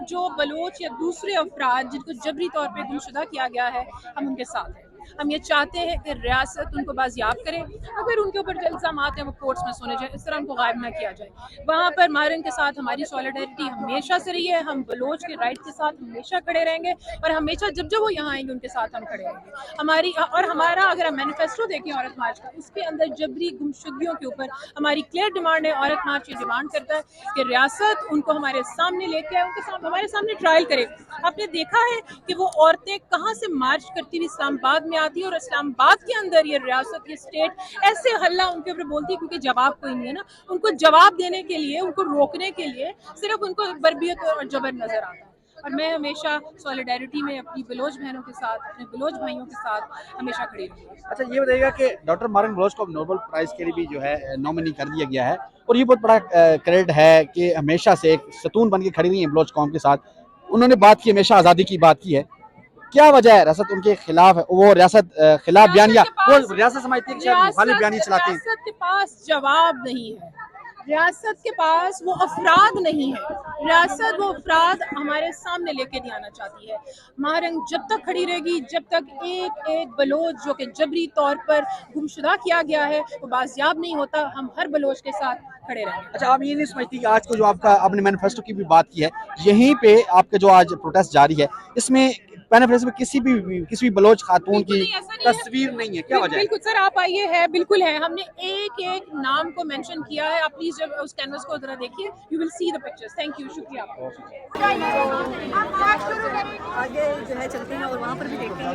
जो बलोच या दूसरे अफराद जिनको जबरी तौर पे गुमशुदा किया गया है, हम उनके साथ हैं। हम ये चाहते हैं कि रियासत उनको बाजियाब करे, अगर उनके ऊपर जो इल्ज़ामात हैं वो कोर्ट्स में सुने जाए, इस तरह उनको गायब ना किया जाए। वहाँ पर मारन के साथ हमारी सॉलिडारिटी हमेशा से रही है, हम बलोच के राइट के साथ हमेशा खड़े रहेंगे और हमेशा जब जब वो यहाँ आएंगे उनके साथ हम खड़े रहेंगे। हमारा अगर हम मैनिफेस्टो देखें औरत मार्च का, उसके अंदर जबरी गुमशुदगियों के ऊपर हमारी क्लियर डिमांड है। औरत मार्च ये डिमांड करता है कि रियासत उनको हमारे सामने लेके आए, हमारे सामने ट्रायल करे। आपने देखा है कि वो औरतें कहाँ से मार्च करती हुई इस्लामाबाद में आती है और इस्लामाबाद के अंदर ये रियासत, ये स्टेट ऐसे हल्ला उनके ऊपर बोलती है, क्योंकि जवाब कोई नहीं है ना। उनको जवाब देने के लिए, उनको रोकने के लिए सिर्फ उनको बर्बियत और जबर नजर आता है। और मैं हमेशा सॉलिडारिटी में अपनी बलोच बहनों के साथ, अपने बलोच भाइयों के साथ हमेशा खड़ी रहूंगी। अच्छा, ये बताइएगा कि डॉक्टर मारन बलोच को नोबेल प्राइज के लिए भी जो है नॉमिनी कर दिया गया है, और ये बहुत बड़ा क्रेडिट है कि हमेशा से एक सतून बन के खड़ी रही है बलोच कौम के साथ। उन्होंने बात की, हमेशा आज़ादी की बात की है। क्या वजह है रियासत उनके खिलाफ है, वो रियासत खिलाफ बयानिया, वो रियासत समझती है कि शायद मुखालिफ बयानिया चलाते हैं? रियासत के पास जवाब नहीं है, रियासत के पास वो अफराद नहीं है। रियासत वो अफराद हमारे सामने लेके नहीं आना चाहती है। महारंग जब तक खड़ी रहेगी, जब तक एक एक बलोच जो कि जबरी तौर पर गुमशुदा किया गया है वो बाजियाब नहीं होता, हम हर बलोच के साथ खड़े रहेंगे। अच्छा, आप ये नहीं समझती कि आज को जो आपका आपने मैनिफेस्टो की भी बात की है, यहीं पे आपके जो आज प्रोटेस्ट जारी है, इसमें मैनिफेस्टो में किसी भी बलोच खातून की तस्वीर नहीं है, क्या वजह है? बिल्कुल सर, आप आइए, है बिल्कुल है। हमने एक एक नाम को मेंशन किया है। आप प्लीज जब उस कैनवस को जरा देखिए, you will see the pictures. Thank you, शुक्रिया आपका। आगे जो है चलते हैं और वहाँ पर भी देखते हैं।